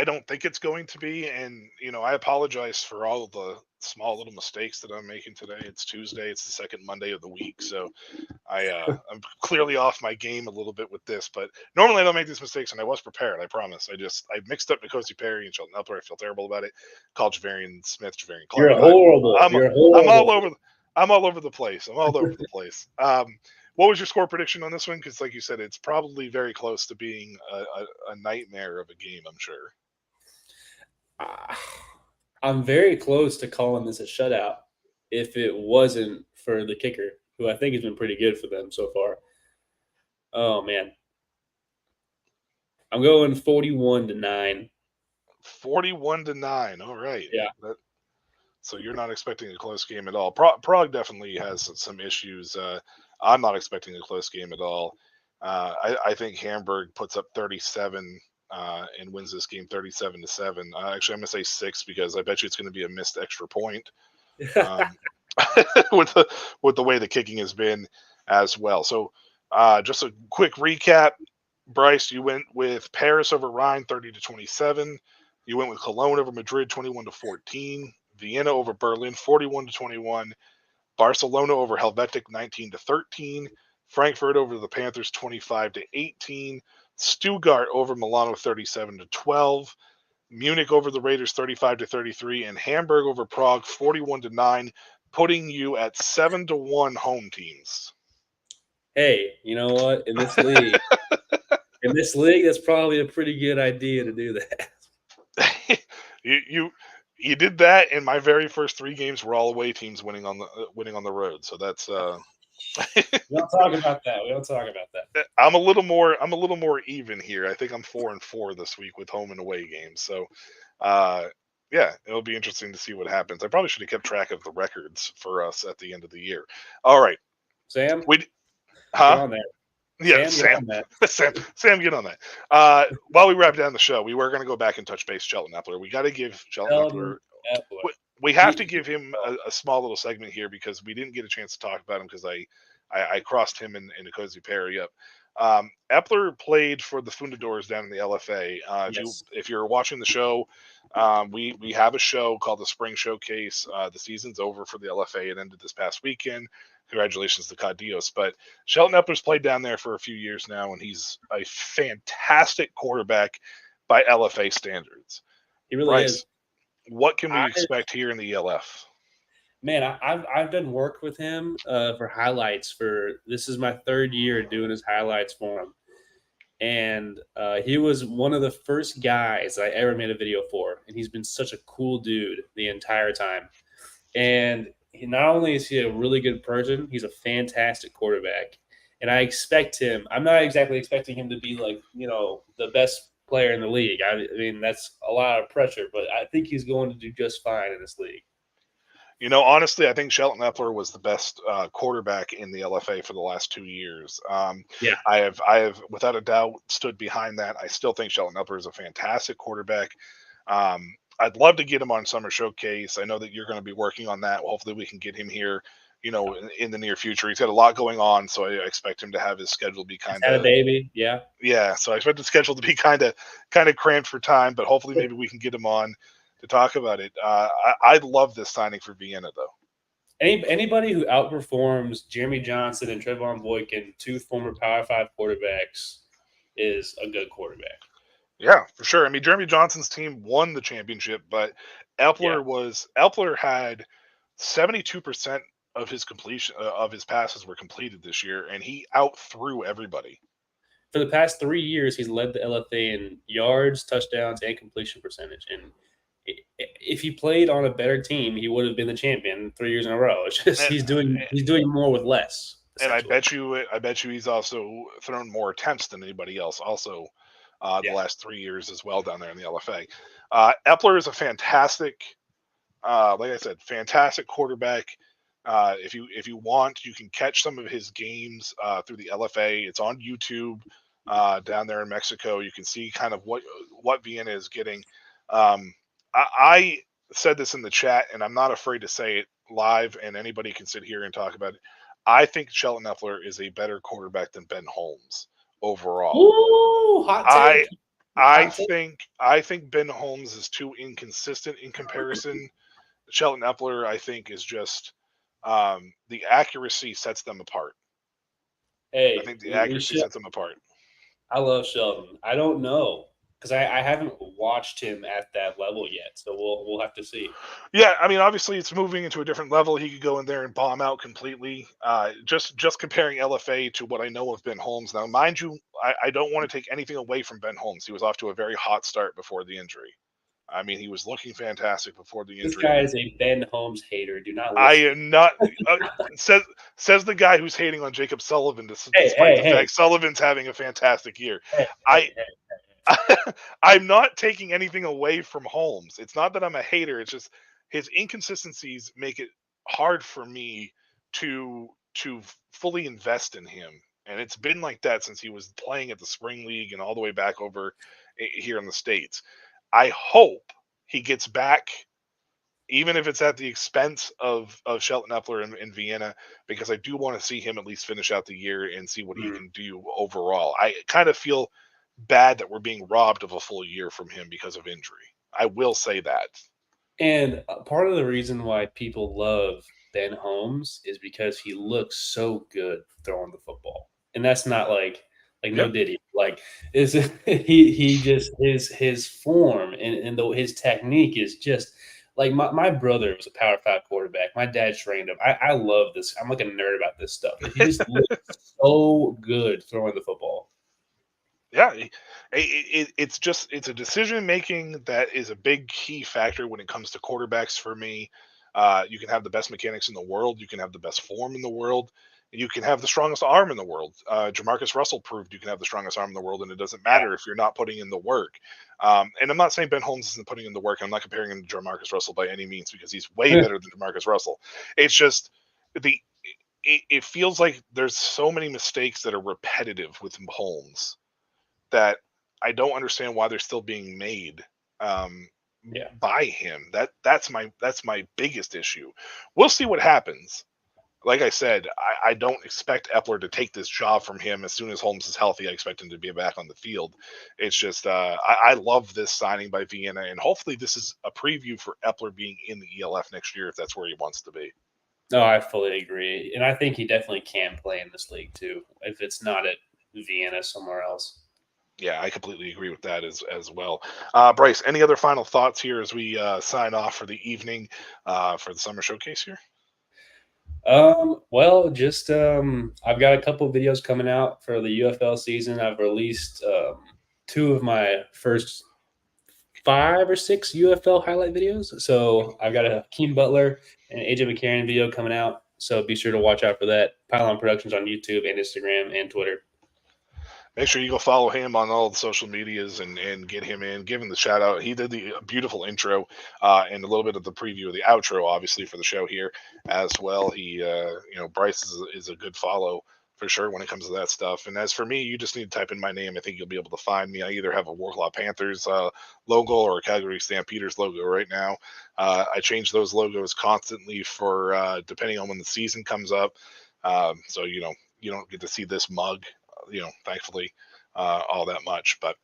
B: don't think it's going to be, and I apologize for all of the small little mistakes that I'm making today. It's Tuesday, it's the second Monday of the week, so I'm clearly off my game a little bit with this. But normally I don't make these mistakes, and I was prepared. I promise. I mixed up N'Kosi Perry and Sheldon Upler. I feel terrible about it. Called Javarian Smith, Javarian Clark.
C: you're horrible.
B: I'm
C: You're horrible.
B: I'm all over the place. I'm all over the place. What was your score prediction on this one? Because, like you said, it's probably very close to being a nightmare of a game, I'm sure.
C: I'm very close to calling this a shutout if it wasn't for the kicker, who I think has been pretty good for them so far. Oh, man. I'm going 41-9.
B: 41-9. All right.
C: Yeah.
B: So you're not expecting a close game at all. Prague definitely has some issues. I'm not expecting a close game at all. I think Hamburg puts up 37 and wins this game 37-7. Actually, I'm gonna say 6 because I bet you it's going to be a missed extra point with the way the kicking has been as well. So just a quick recap. Bryce, you went with Paris over Rhine 30-27. You went with Cologne over Madrid 21-14. Vienna over Berlin 41-21. Barcelona over Helvetic 19-13. Frankfurt over the Panthers 25-18. Stuttgart over Milano 37-12. Munich over the Raiders 35-33, and Hamburg over Prague 41-9, putting you at 7-1 home teams.
C: Hey, you know what? In this league, that's probably a pretty good idea to do that.
B: You did that, and my very first 3 games were all away teams winning on the road. So that's
C: we don't talk about that. We don't talk about that.
B: I'm a little more even here. I think I'm 4-4 this week with home and away games. So yeah, it'll be interesting to see what happens. I probably should have kept track of the records for us at the end of the year. All right,
C: Sam,
B: get
C: on that.
B: Yeah,
C: Sam,
B: Sam, get on that. While we wrap down the show, we were going to go back and touch base Shelton Epler. We got to give Shelton Epler. We have to give him a small little segment here because we didn't get a chance to talk about him because I crossed him and N'Kosi Perry up. Epler played for the Fundadores down in the LFA. If you're watching the show, we have a show called the Spring Showcase. The season's over for the LFA. It ended this past weekend. Congratulations to Cadios. But Shelton Epler's played down there for a few years now, and he's a fantastic quarterback by LFA standards.
C: He really
B: Bryce,
C: is.
B: what can we expect here in the ELF?
C: Man, I've done work with him for highlights. This is my 3rd year doing his highlights for him, and he was one of the first guys I ever made a video for, and he's been such a cool dude the entire time. And not only is he a really good person, he's a fantastic quarterback, and I expect him. I'm not exactly expecting him to be like the best player in the league. I mean that's a lot of pressure, but I think he's going to do just fine in this league.
B: Honestly, I think Shelton Epler was the best quarterback in the LFA for the last 2 years.
C: Yeah,
B: I have without a doubt stood behind that. I still think Shelton Epler is a fantastic quarterback. I'd love to get him on Summer Showcase. I know that you're going to be working on that. Hopefully, we can get him here in the near future. He's got a lot going on, so I expect him to have his schedule be kind
C: Had a
B: of
C: baby, yeah.
B: yeah. So I expect the schedule to be kind of cramped for time, but hopefully maybe we can get him on to talk about it. I love this signing for Vienna though.
C: Anybody who outperforms Jeremy Johnson and Trevon Boykin, 2 former Power 5 quarterbacks, is a good quarterback.
B: Yeah, for sure. I mean, Jeremy Johnson's team won the championship, but Epler had 72% of his completion of his passes were completed this year, and he outthrew everybody.
C: For the past 3 years, he's led the LFA in yards, touchdowns, and completion percentage. And if he played on a better team, he would have been the champion 3 years in a row. It's just he's doing more with less.
B: And I bet you he's also thrown more attempts than anybody else. Also, the last 3 years as well down there in the LFA. Epler is a fantastic, like I said, fantastic quarterback. If you want, you can catch some of his games through the LFA. It's on YouTube down there in Mexico. You can see kind of what Vienna is getting. I said this in the chat, and I'm not afraid to say it live, and anybody can sit here and talk about it. I think Shelton Epler is a better quarterback than Ben Holmes overall.
C: Ooh, hot take.
B: I think Ben Holmes is too inconsistent in comparison. Shelton Epler, I think, is just the accuracy sets them apart.
C: Hey,
B: I think the accuracy sets them apart.
C: I love Shelton. I don't know because I haven't watched him at that level yet, so we'll have to see.
B: Yeah, I mean, obviously it's moving into a different level. He could go in there and bomb out completely. Just comparing LFA to what I know of Ben Holmes. Now, mind you, I don't want to take anything away from Ben Holmes. He was off to a very hot start before the injury. I mean, he was looking fantastic before the injury.
C: This guy is a Ben Holmes hater. Do not listen.
B: I am not. Says the guy who's hating on Jacob Sullivan, despite the fact Sullivan's having a fantastic year. I'm not taking anything away from Holmes. It's not that I'm a hater. It's just his inconsistencies make it hard for me to fully invest in him. And it's been like that since he was playing at the Spring League and all the way back over here in the States. I hope he gets back, even if it's at the expense of Shelton Epler in Vienna, because I do want to see him at least finish out the year and see what he can do overall. I kind of feel bad that we're being robbed of a full year from him because of injury. I will say that.
C: And part of the reason why people love Ben Holmes is because he looks so good throwing the football. And that's not like no diddy. Like is he just his form and his technique is just like my brother was a Power 5 quarterback. My dad trained him. I love this. I'm like a nerd about this stuff. He just looks so good throwing the football.
B: Yeah, it's a decision making that is a big key factor when it comes to quarterbacks for me. You can have the best mechanics in the world, you can have the best form in the world, and you can have the strongest arm in the world. Jamarcus Russell proved you can have the strongest arm in the world, and it doesn't matter if you're not putting in the work. And I'm not saying Ben Holmes isn't putting in the work. I'm not comparing him to Jamarcus Russell by any means because he's way better than Jamarcus Russell. It's just it feels like there's so many mistakes that are repetitive with Holmes that I don't understand why they're still being made by him. That's my biggest issue. We'll see what happens. Like I said, I don't expect Epler to take this job from him as soon as Holmes is healthy. I expect him to be back on the field. It's just I love this signing by Vienna, and hopefully this is a preview for Epler being in the ELF next year if that's where he wants to be.
C: No, I fully agree, and I think he definitely can play in this league too. If it's not at Vienna, somewhere else.
B: Yeah, I completely agree with that as well. Bryce, any other final thoughts here as we sign off for the evening for the summer showcase here?
C: Well, just I've got a couple of videos coming out for the UFL season. I've released 2 of my first 5 or 6 UFL highlight videos. So I've got a Keem Butler and AJ McCarron video coming out. So be sure to watch out for that. Pylon Productions on YouTube and Instagram and Twitter.
B: Make sure you go follow him on all the social medias and get him in, give him the shout out. He did the beautiful intro and a little bit of the preview of the outro, obviously, for the show here as well. He, Bryce is a good follow for sure when it comes to that stuff. And as for me, you just need to type in my name. I think you'll be able to find me. I either have a Warclaw Panthers logo or a Calgary Stampeders logo right now. I change those logos constantly for depending on when the season comes up. So, you don't get to see this mug, thankfully, all that much. But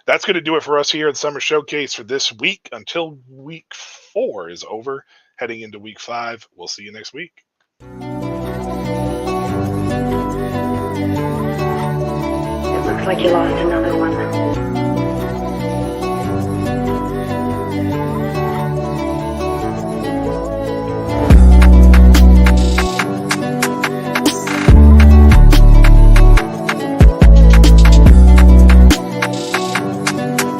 B: that's going to do it for us here at Summer Showcase for this week until week 4 is over. Heading into week 5, we'll see you next week.
D: Looks like you lost another one.